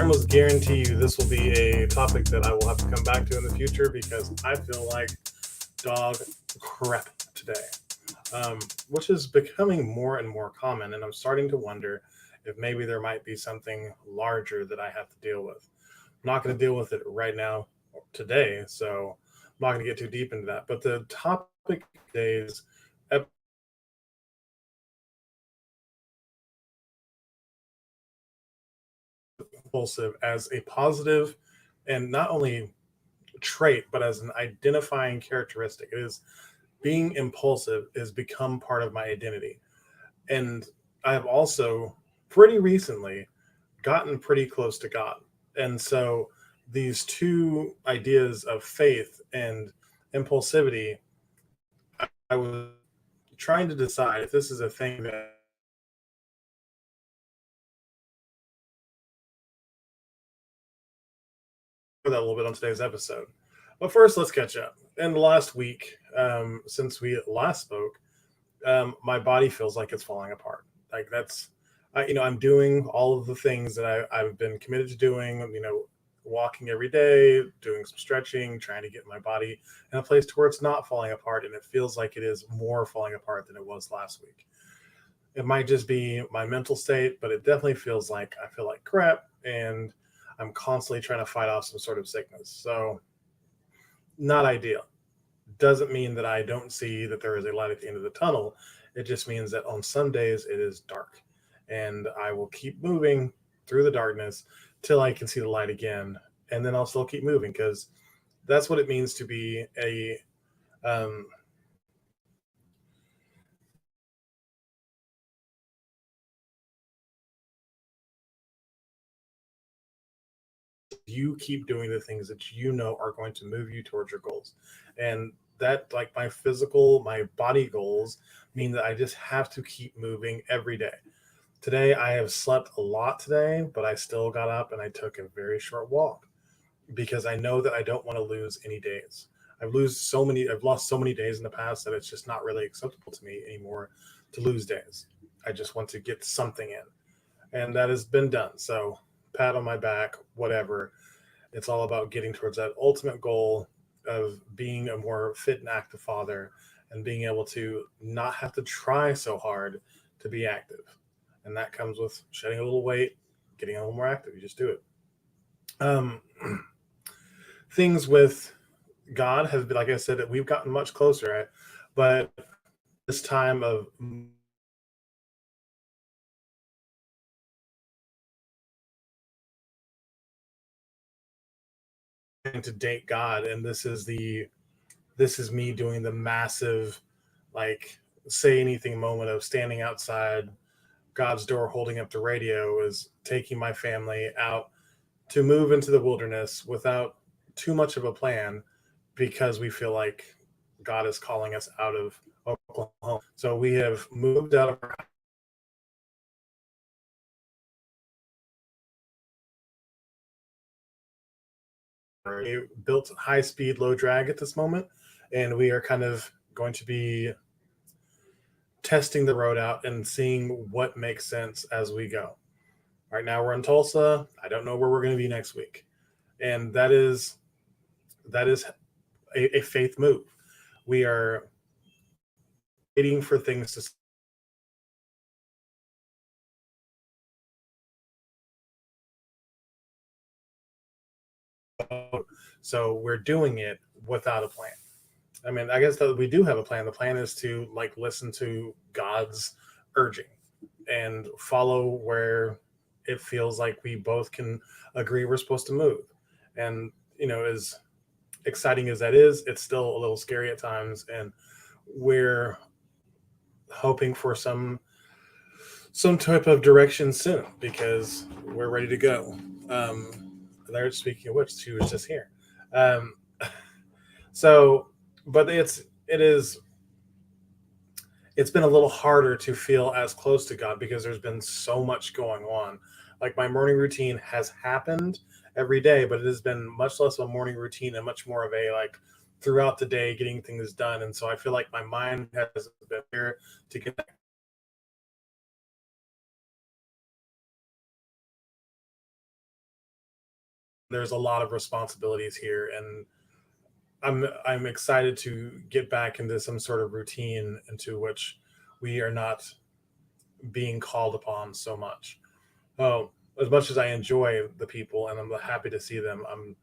I almost guarantee you this will be a topic that I will have to come back to in the future because I feel like dog crap today, which is becoming more and more common. And I'm starting to wonder if maybe there might be something larger that I have to deal with. I'm not going to deal with it right now today, so I'm not going to get too deep into that. But the topic today is impulsive as a positive and not only trait, but as an identifying characteristic. It is being impulsive has become part of my identity. And I have also pretty recently gotten pretty close to God. And so these two ideas of faith and impulsivity, I was trying to decide if this is a thing that that a little bit on today's episode. But first, let's catch up. In the last week, since we last spoke, my body feels like it's falling apart. Like I'm doing all of the things that I've been committed to doing. Walking every day, doing some stretching, trying to get my body in a place to where it's not falling apart, and it feels like it is more falling apart than it was last week. It might just be my mental state, but it definitely feels like I feel like crap, and I'm constantly trying to fight off some sort of sickness. So, not ideal. Doesn't mean that I don't see that there is a light at the end of the tunnel. It just means that on some days it is dark, and I will keep moving through the darkness till I can see the light again, and then I'll still keep moving because that's what it means to be a um, you keep doing the things that you know are going to move you towards your goals. And that, like my body goals, mean that I just have to keep moving every day. Today, I have slept a lot today, but I still got up and I took a very short walk because I know that I don't want to lose any days. I've lost so many days in the past that it's just not really acceptable to me anymore to lose days. I just want to get something in, and that has been done. So, pat on my back, whatever. It's all about getting towards that ultimate goal of being a more fit and active father and being able to not have to try so hard to be active. And that comes with shedding a little weight, getting a little more active. You just do it. Um, things with God have been, like I said, that we've gotten much closer at, but this time of to date God, and this is me doing the massive, like, say anything moment of standing outside God's door holding up the radio is taking my family out to move into the wilderness without too much of a plan because we feel like God is calling us out of Oklahoma. So we have moved out of our built high speed, low drag at this moment. And we are kind of going to be testing the road out and seeing what makes sense as we go. Right now we're in Tulsa. I don't know where we're going to be next week. And that is a faith move. We are waiting for things to So we're doing it without a plan. I mean, I guess that we do have a plan. The plan is to like listen to God's urging and follow where it feels like we both can agree we're supposed to move. And as exciting as that is, it's still a little scary at times, and we're hoping for some type of direction soon because we're ready to go. There, speaking of which, she was just here. Um, so, but it's been a little harder to feel as close to God because there's been so much going on. Like my morning routine has happened every day, but it has been much less of a morning routine and much more of a like throughout the day getting things done. And so I feel like my mind has been here to get. There's a lot of responsibilities here, and I'm excited to get back into some sort of routine into which we are not being called upon so much. Oh, as much as I enjoy the people and I'm happy to see them, I'm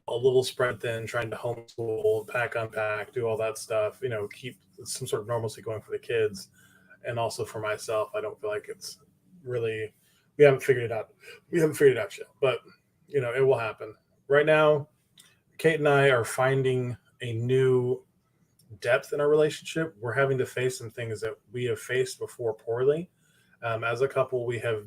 a little spread thin, trying to homeschool, pack, unpack, do all that stuff. Keep some sort of normalcy going for the kids, and also for myself. I don't feel like it's really. We haven't figured it out. We haven't figured it out yet, but it will happen. Right now, Kate and I are finding a new depth in our relationship. We're having to face some things that we have faced before poorly. As a couple, we have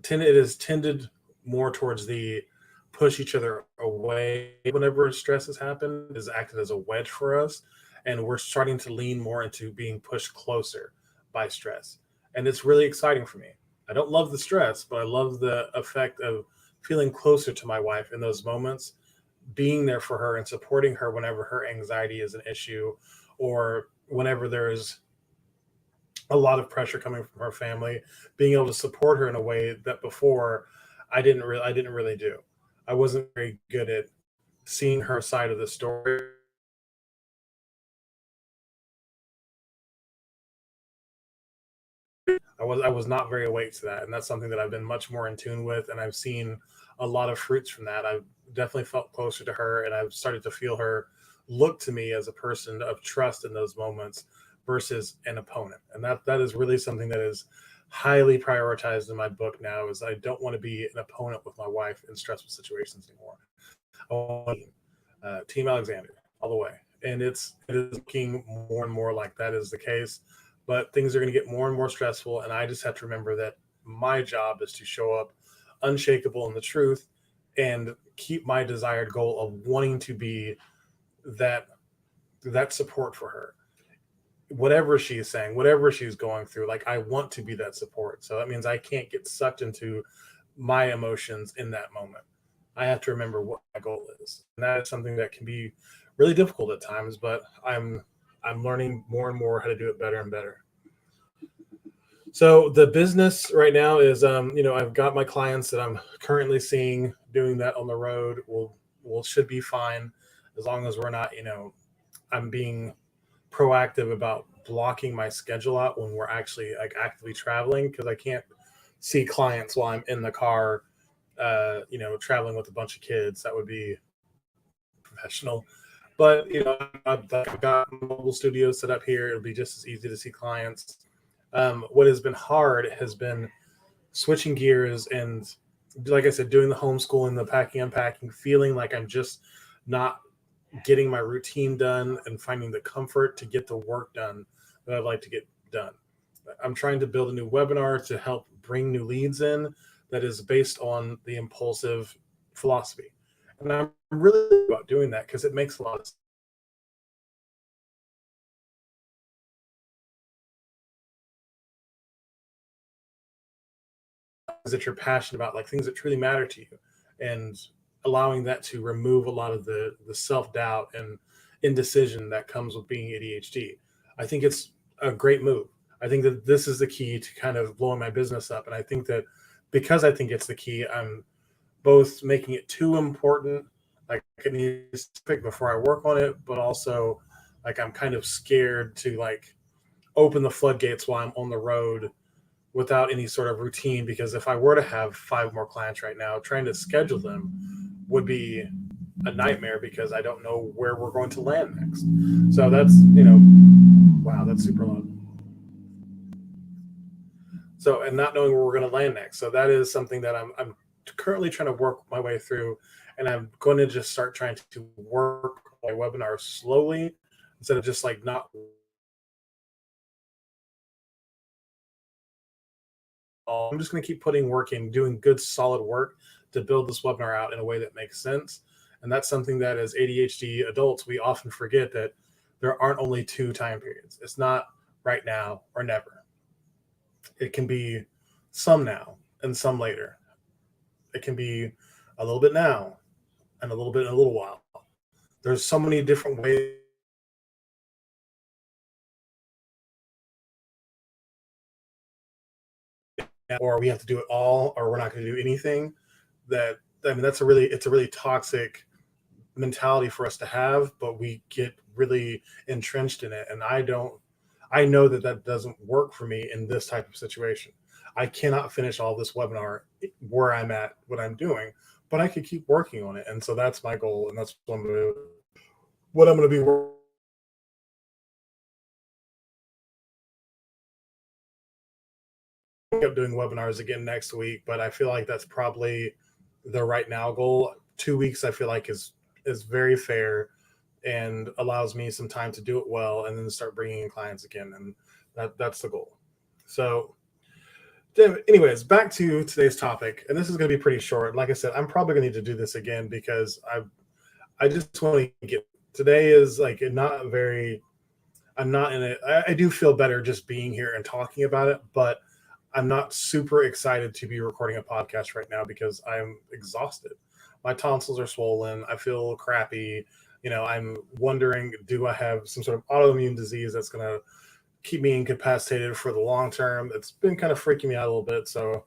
it has tended more towards the push each other away whenever stress has happened, has acted as a wedge for us. And we're starting to lean more into being pushed closer by stress. And it's really exciting for me. I don't love the stress, but I love the effect of feeling closer to my wife in those moments, being there for her and supporting her whenever her anxiety is an issue, or whenever there's a lot of pressure coming from her family, being able to support her in a way that before I didn't really do. I wasn't very good at seeing her side of the story. I was not very awake to that, and that's something that I've been much more in tune with, and I've seen a lot of fruits from that. I've definitely felt closer to her, and I've started to feel her look to me as a person of trust in those moments versus an opponent, and that is really something that is highly prioritized in my book now. Is I don't want to be an opponent with my wife in stressful situations anymore. I want Team Alexander all the way, and it is looking more and more like that is the case. But things are going to get more and more stressful, and I just have to remember that my job is to show up unshakable in the truth and keep my desired goal of wanting to be that that support for her, whatever she's saying, whatever she's going through. Like I want to be that support, so that means I can't get sucked into my emotions in that moment. I have to remember what my goal is, and that is something that can be really difficult at times. But I'm learning more and more how to do it better and better. So the business right now is, I've got my clients that I'm currently seeing. Doing that on the road will should be fine, as long as we're not, I'm being proactive about blocking my schedule out when we're actually like actively traveling, because I can't see clients while I'm in the car, traveling with a bunch of kids. That would be professional. But I've got mobile studios set up here. It'll be just as easy to see clients. What has been hard has been switching gears and, like I said, doing the homeschooling, the packing, unpacking, feeling like I'm just not getting my routine done and finding the comfort to get the work done that I'd like to get done. I'm trying to build a new webinar to help bring new leads in that is based on the impulsive philosophy. And I'm really about doing that because it makes a lot of sense that you're passionate about, like things that truly matter to you, and allowing that to remove a lot of the self doubt and indecision that comes with being ADHD. I think it's a great move. I think that this is the key to kind of blowing my business up, and I think that because I think it's the key, I'm both making it too important, like it needs to pick before I work on it, but also like I'm kind of scared to like open the floodgates while I'm on the road without any sort of routine, because if I were to have 5 more clients right now, trying to schedule them would be a nightmare because I don't know where we're going to land next. So that's, wow, that's super loud. So, and not knowing where we're going to land next. So that is something that I'm currently trying to work my way through. And I'm going to just start trying to work my webinar slowly instead of just like not. I'm just going to keep putting work in, doing good, solid work to build this webinar out in a way that makes sense. And that's something that as ADHD adults, we often forget that there aren't only 2 time periods. It's not right now or never. It can be some now and some later. It can be a little bit now and a little bit in a little while. There's so many different ways. Or we have to do it all, or we're not going to do anything. That, I mean, it's a really toxic mentality for us to have, but we get really entrenched in it. And I know that doesn't work for me in this type of situation. I cannot finish all this webinar where I'm at, what I'm doing, but I could keep working on it. And so that's my goal. And that's what I'm going to be working. Up doing webinars again next week, but I feel like that's probably the right now goal. 2 weeks I feel like is very fair and allows me some time to do it well and then start bringing in clients again, and that's the goal. So anyways, back to today's topic, and this is going to be pretty short. Like I said, I'm probably going to need to do this again because I just want to get, today is like not very, I'm not in it. I do feel better just being here and talking about it, but I'm not super excited to be recording a podcast right now because I'm exhausted. My tonsils are swollen. I feel crappy. I'm wondering, do I have some sort of autoimmune disease that's going to keep me incapacitated for the long term? It's been kind of freaking me out a little bit. So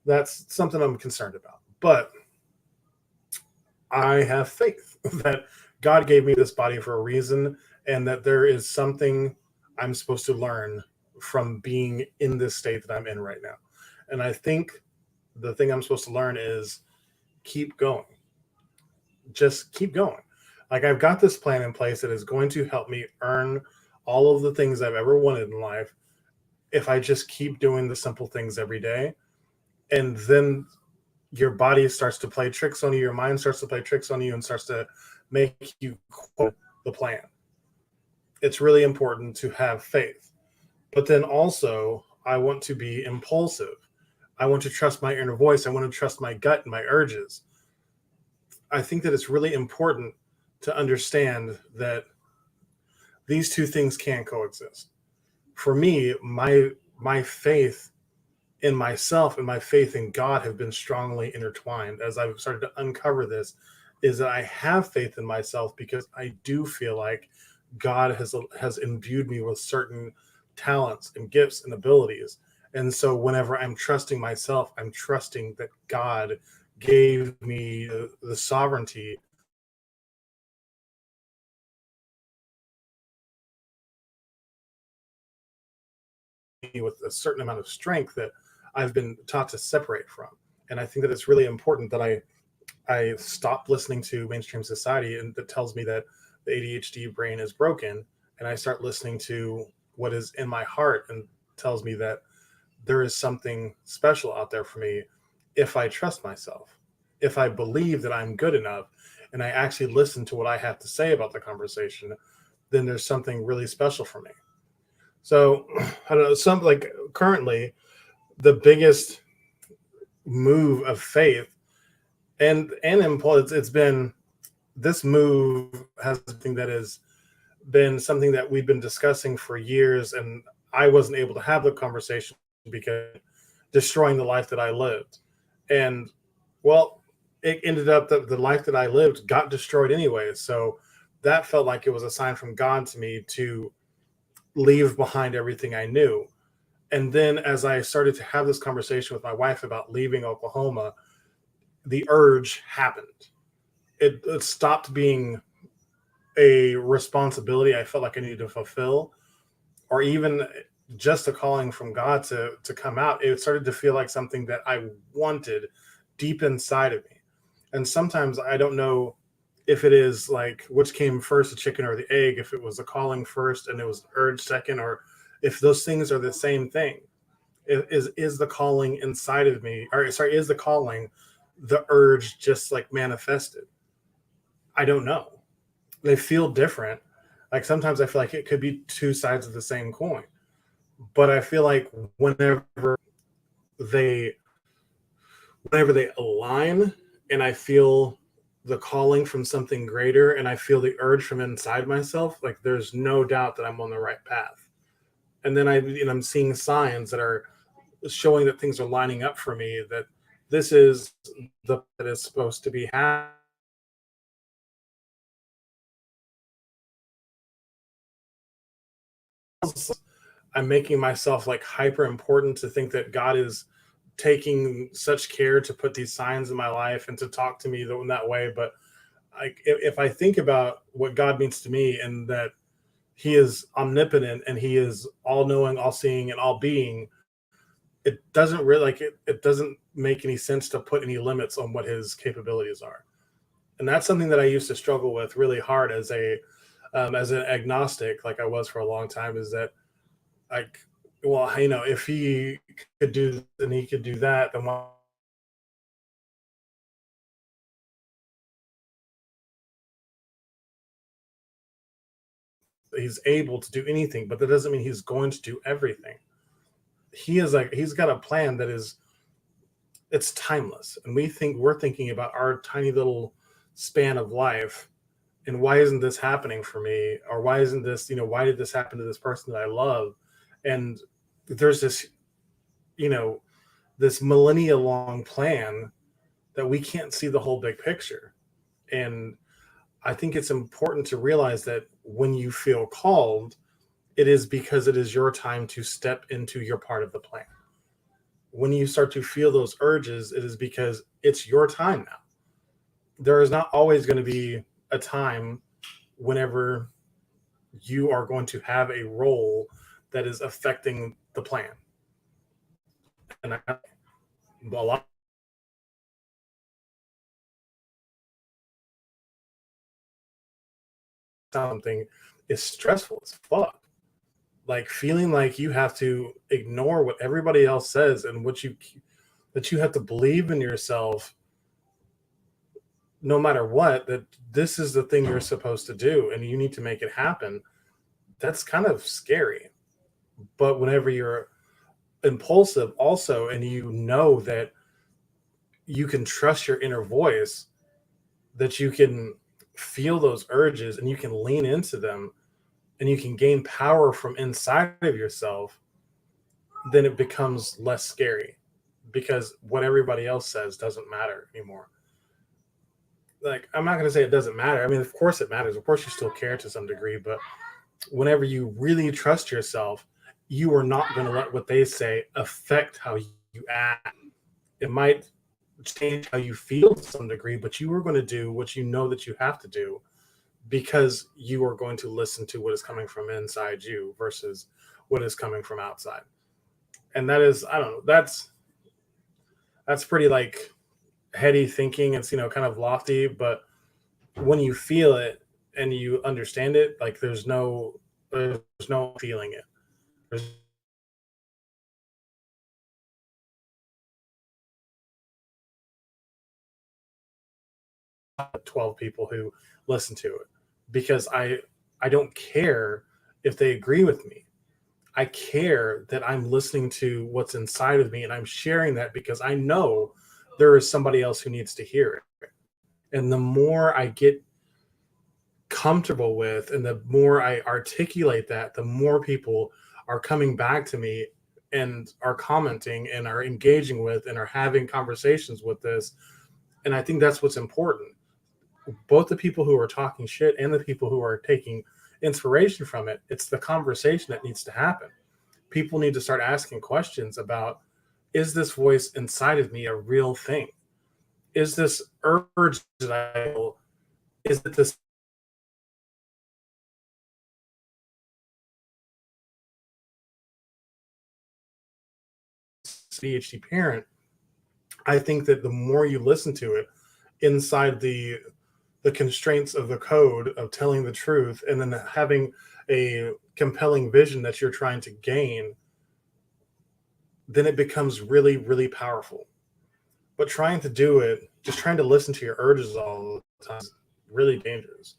that's something I'm concerned about. But I have faith that God gave me this body for a reason and that there is something I'm supposed to learn from being in this state that I'm in right now. And I think the thing I'm supposed to learn is keep going. Just keep going. Like, I've got this plan in place that is going to help me earn all of the things I've ever wanted in life if I just keep doing the simple things every day. And then your body starts to play tricks on you, your mind starts to play tricks on you and starts to make you quit the plan. It's really important to have faith. But then also, I want to be impulsive. I want to trust my inner voice. I want to trust my gut and my urges. I think that it's really important to understand that these 2 things can coexist. For me, my faith in myself and my faith in God have been strongly intertwined. As I've started to uncover this, is that I have faith in myself because I do feel like God has imbued me with certain talents and gifts and abilities. And so whenever I'm trusting myself, I'm trusting that God gave me the sovereignty with a certain amount of strength that I've been taught to separate from. And I think that it's really important that I stop listening to mainstream society and that tells me that the ADHD brain is broken, and I start listening to what is in my heart and tells me that there is something special out there for me if I trust myself, if I believe that I'm good enough and I actually listen to what I have to say about the conversation, then there's something really special for me. So I don't know, like currently the biggest move of faith and impulse, it's been, this move has something that has been something that we've been discussing for years, and I wasn't able to have the conversation because destroying the life that I lived. And well, it ended up that the life that I lived got destroyed anyway. So that felt like it was a sign from God to me to leave behind everything I knew. And then as I started to have this conversation with my wife about leaving Oklahoma, the urge happened. It stopped being a responsibility I felt like I needed to fulfill, or even just a calling from God to come out. It started to feel like something that I wanted deep inside of me. And sometimes I don't know if it is like which came first, the chicken or the egg, if it was a calling first and it was the urge second, or if those things are the same thing. Is the calling inside of me, or sorry, is the calling the urge just like manifested? I don't know. They feel different. Like sometimes I feel like it could be two sides of the same coin. But I feel like they whenever they align, and I feel the calling from something greater and I feel the urge from inside myself, like there's no doubt that I'm on the right path. And then I'm seeing signs that are showing that things are lining up for me, that this is the that is supposed to be happening. I'm making myself like hyper important to think that God is taking such care to put these signs in my life and to talk to me in that way. But like if I think about what God means to me, and that He is omnipotent and He is all knowing, all seeing, and all being, it doesn't really it doesn't make any sense to put any limits on what His capabilities are. And that's something that I used to struggle with really hard as an agnostic, like I was for a long time. Is that like, well, if He could do this and He could do that, then why He's able to do anything? But that doesn't mean He's going to do everything. He's got a plan that is, it's timeless, and we're thinking about our tiny little span of life, and why isn't this happening for me, or why isn't this, why did this happen to this person that I love? And there's this, you know this millennia long plan that we can't see the whole big picture. And I think it's important to realize that when you feel called, it is because it is your time to step into your part of the plan. When you start to feel those urges, it is because it's your time now. There is not always going to be a time whenever you are going to have a role that is affecting the plan. And a lot of something is stressful as fuck. Like feeling like you have to ignore what everybody else says, and that you have to believe in yourself no matter what, that this is the thing you're supposed to do and you need to make it happen. That's kind of scary. But whenever you're impulsive also, and you know that you can trust your inner voice, that you can feel those urges and you can lean into them, and you can gain power from inside of yourself, then it becomes less scary, because what everybody else says doesn't matter anymore. Like, I'm not going to say it doesn't matter. I mean, of course it matters. Of course you still care to some degree, but whenever you really trust yourself, you are not going to let what they say affect how you act. It might change how you feel to some degree, but you are going to do what you know that you have to do, because you are going to listen to what is coming from inside you versus what is coming from outside. And that is, I don't know, that's pretty like heady thinking. It's, kind of lofty, but when you feel it and you understand it, like there's no feeling it. There's 12 people who listen to it, because I don't care if they agree with me. I care that I'm listening to what's inside of me, and I'm sharing that because I know there is somebody else who needs to hear it. And the more I get comfortable with, and the more I articulate that, the more people are coming back to me and are commenting and are engaging with and are having conversations with this. And I think that's what's important. Both the people who are talking shit and the people who are taking inspiration from it, it's the conversation that needs to happen. People need to start asking questions about, is this voice inside of me a real thing? Is this urge that I feel, is it this ADHD parent, I think that the more you listen to it inside the constraints of the code of telling the truth, and then having a compelling vision that you're trying to gain, then it becomes really, really powerful. But trying to do it, just trying to listen to your urges all the time is really dangerous.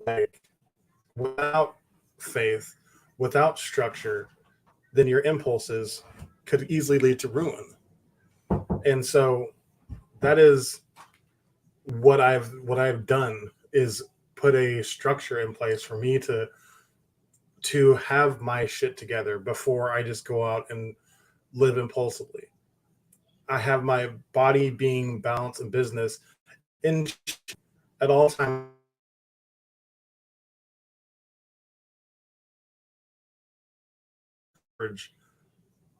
Like, without faith, without structure, then your impulses could easily lead to ruin. And so that is what I've done, is put a structure in place for me to have my shit together before I just go out and live impulsively. I have my body being balanced in business in at all times.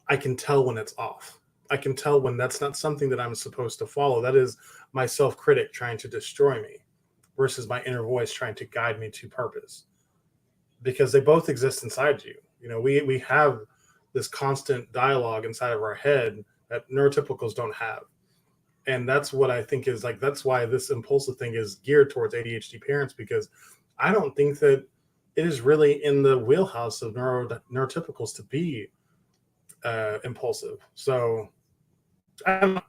I can tell when it's off. I can tell when that's not something that I'm supposed to follow. That is my self-critic trying to destroy me versus my inner voice trying to guide me to purpose. Because they both exist inside you. You know, we have this constant dialogue inside of our head that neurotypicals don't have. And that's what I think is like, that's why this impulsive thing is geared towards ADHD parents, because I don't think that it is really in the wheelhouse of neurotypicals to be impulsive. So I'm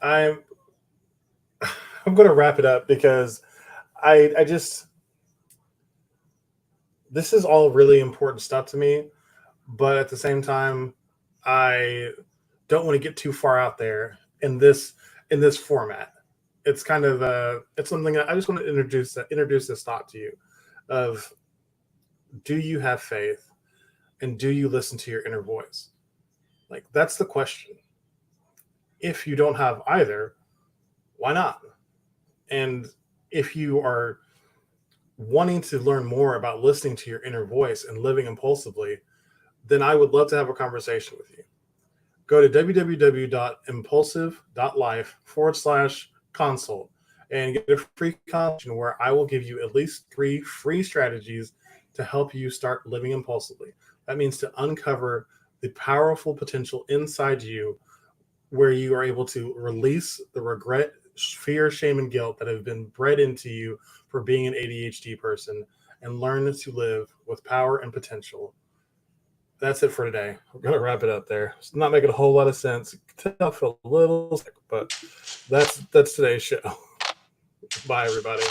I'm going to wrap it up because I just, this is all really important stuff to me, but at the same time, I don't want to get too far out there in this format. It's kind of it's something that I just want to introduce this thought to you of, do you have faith and do you listen to your inner voice? Like, that's the question. If you don't have either, why not? And if you are wanting to learn more about listening to your inner voice and living impulsively, then I would love to have a conversation with you. Go to www.impulsive.life/consult and get a free consultation where I will give you at least 3 free strategies to help you start living impulsively. That means to uncover the powerful potential inside you, where you are able to release the regret, fear, shame, and guilt that have been bred into you for being an ADHD person, and learn to live with power and potential. That's it for today. We're going to wrap it up there. It's not making a whole lot of sense. I feel a little sick, but that's today's show. Bye, everybody.